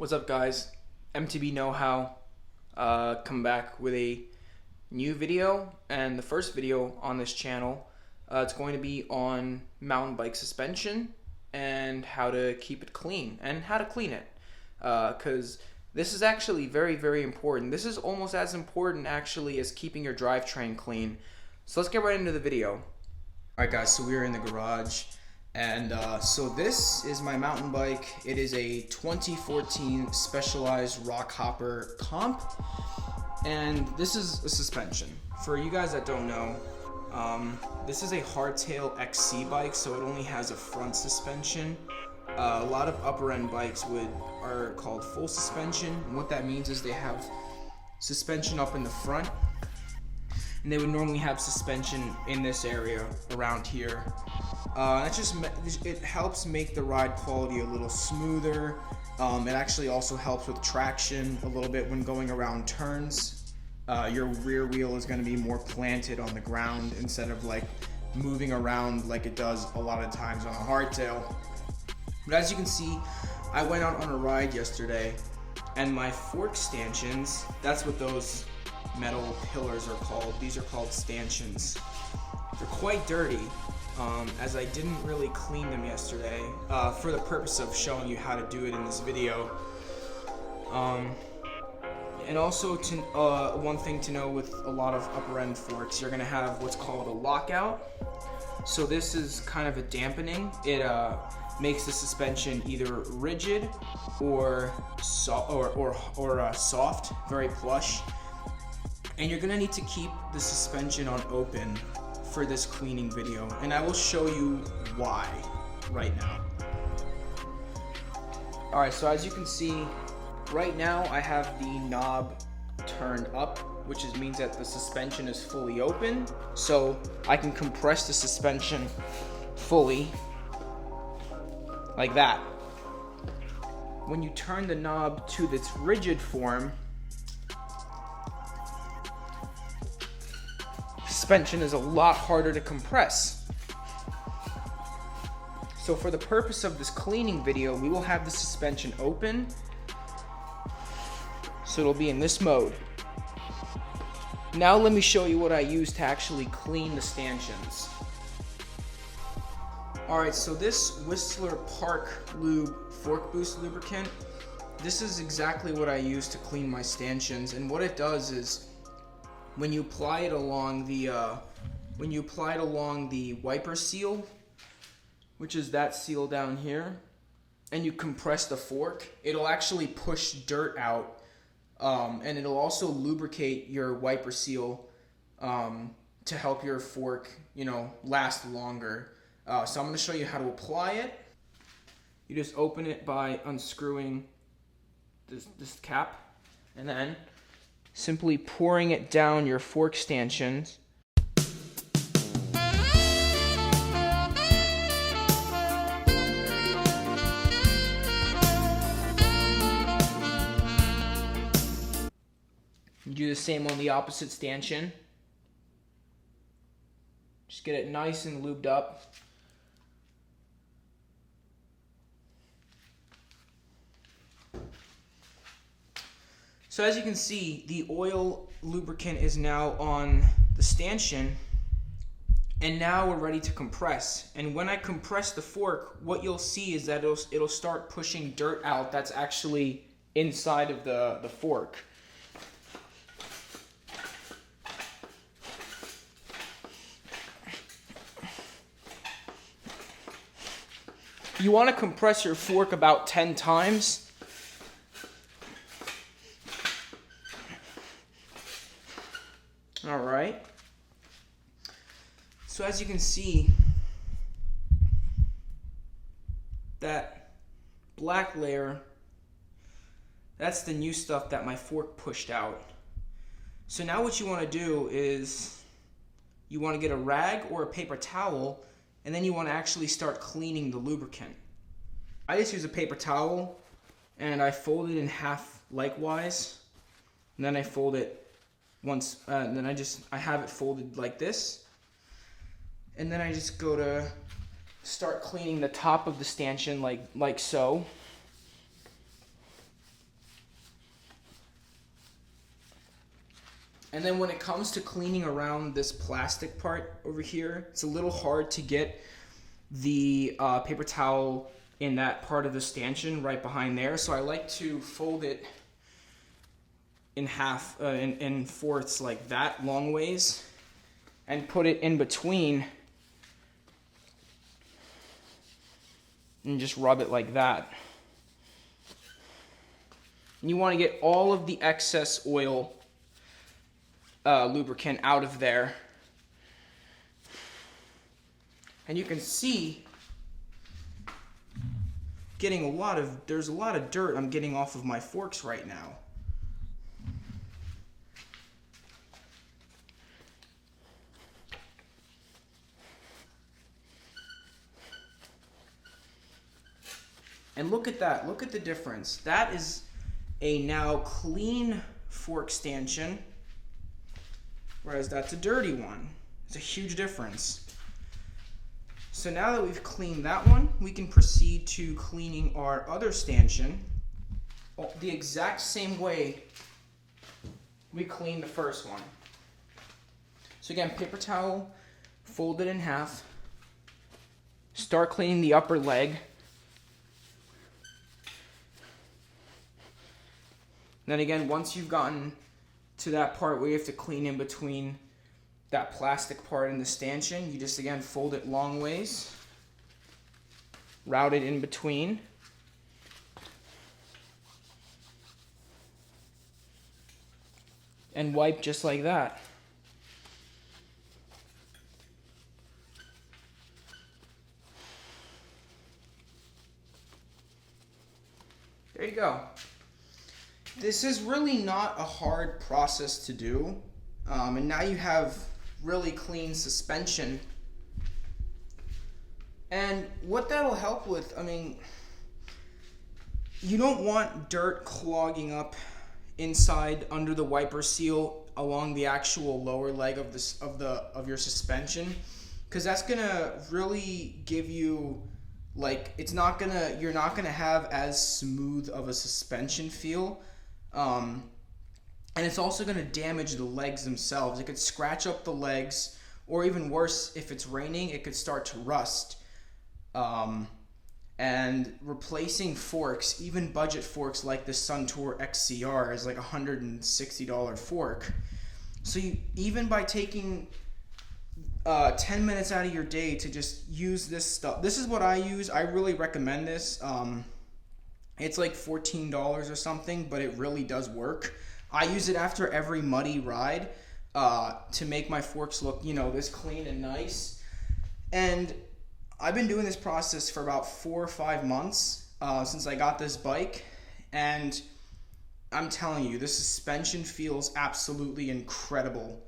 What's up, guys? MTB Know-How come back with a new video, and the first video on this channel. It's going to be on mountain bike suspension and how to keep it clean and how to clean it, because this is actually very, very important. This is almost as important actually as keeping your drivetrain clean. So let's get right into the video. Alright guys, so we're in the garage. And so this is my mountain bike. It is a 2014 Specialized Rock Hopper Comp, and this is a suspension. For you guys that don't know, this is a hardtail XC bike, so it only has a front suspension. A lot of upper end bikes are called full suspension, and what that means is they have suspension up in the front, and they would normally have suspension in this area around here. It helps make the ride quality a little smoother. It actually also helps with traction a little bit when going around turns. Your rear wheel is going to be more planted on the ground instead of like moving around like it does a lot of times on a hardtail. But as you can see, I went out on a ride yesterday, and my fork stanchions, that's what those metal pillars are called. These are called stanchions. They're quite dirty, as I didn't really clean them yesterday, for the purpose of showing you how to do it in this video. And also, one thing to know with a lot of upper end forks, you're going to have what's called a lockout. So this is kind of a dampening. It makes the suspension either rigid or soft, very plush. And you're going to need to keep the suspension on open for this cleaning video, and I will show you why right now. Alright, so as you can see, right now I have the knob turned up, which means that the suspension is fully open, so I can compress the suspension fully, like that. When you turn the knob to its rigid form, suspension is a lot harder to compress. So for the purpose of this cleaning video, we will have the suspension open, so it'll be in this mode. Now let me show you what I use to actually clean the stanchions. Alright, so this Whistler Park Lube fork boost lubricant, this is exactly what I use to clean my stanchions, and what it does is when you apply it along the wiper seal, which is that seal down here, and you compress the fork, it'll actually push dirt out, and it'll also lubricate your wiper seal to help your fork, last longer. So I'm going to show you how to apply it. You just open it by unscrewing this cap, and then simply pouring it down your fork stanchions. You do the same on the opposite stanchion. Just get it nice and lubed up. So as you can see, the oil lubricant is now on the stanchion, and now we're ready to compress. And when I compress the fork, what you'll see is that it'll start pushing dirt out that's actually inside of the fork. You want to compress your fork about 10 times. Alright, so as you can see, that black layer, that's the new stuff that my fork pushed out. So now what you want to do is you want to get a rag or a paper towel, and then you want to actually start cleaning the lubricant. I just use a paper towel, and I fold it in half likewise, and then I fold it once, and then I have it folded like this, and then I just go to start cleaning the top of the stanchion like so. And then when it comes to cleaning around this plastic part over here, it's a little hard to get the paper towel in that part of the stanchion right behind there. So I like to fold it in half, in fourths like that, long ways, and put it in between and just rub it like that. And you want to get all of the excess oil lubricant out of there. And you can see there's a lot of dirt I'm getting off of my forks right now. And look at that, look at the difference. That is a now clean fork stanchion, whereas that's a dirty one. It's a huge difference. So now that we've cleaned that one, we can proceed to cleaning our other stanchion the exact same way we cleaned the first one. So again, paper towel, fold it in half, start cleaning the upper leg. Then again, once you've gotten to that part where you have to clean in between that plastic part and the stanchion, you just again fold it long ways, route it in between, and wipe just like that. There you go. This is really not a hard process to do, and now you have really clean suspension. And what that'll help with, I mean, you don't want dirt clogging up inside under the wiper seal along the actual lower leg of your suspension, because that's gonna really give you, like, you're not gonna have as smooth of a suspension feel. And it's also going to damage the legs themselves. It could scratch up the legs, or even worse, if it's raining, it could start to rust. And replacing forks, even budget forks like the Suntour XCR, is like a $160 fork. So even by taking 10 minutes out of your day to just use this stuff, this is what I use. I really recommend this. It's like $14 or something, but it really does work. I use it after every muddy ride to make my forks look, this clean and nice. And I've been doing this process for about 4 or 5 months since I got this bike. And I'm telling you, the suspension feels absolutely incredible.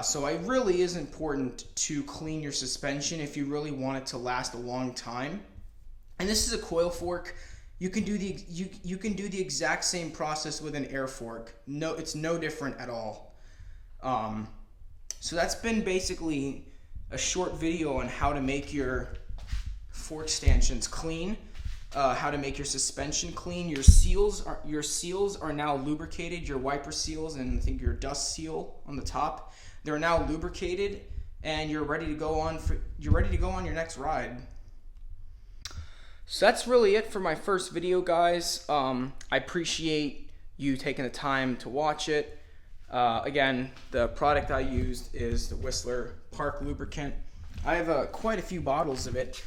So it really is important to clean your suspension if you really want it to last a long time. And this is a coil fork. You can do the exact same process with an air fork. No, it's no different at all. So that's been basically a short video on how to make your fork stanchions clean, how to make your suspension clean. Your seals are now lubricated. Your wiper seals and I think your dust seal on the top, they're now lubricated, and you're ready to go on your next ride. So that's really it for my first video, guys. I appreciate you taking the time to watch it. Again, the product I used is the Whistler Park lubricant. I have quite a few bottles of it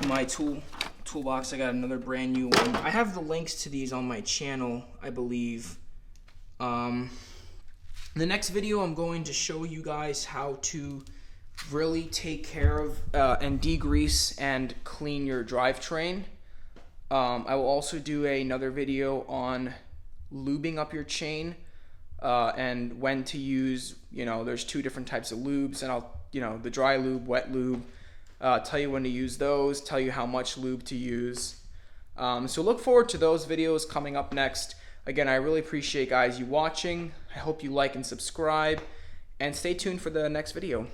in my toolbox. I got another brand new one. I have the links to these on my channel, I believe. In the next video, I'm going to show you guys how to really take care of and degrease and clean your drivetrain. I will also do another video on lubing up your chain and when to use, there's 2 different types of lubes, and I'll, the dry lube, wet lube, tell you when to use those, tell you how much lube to use. So look forward to those videos coming up next. Again, I really appreciate, guys, you watching. I hope you like and subscribe, and stay tuned for the next video.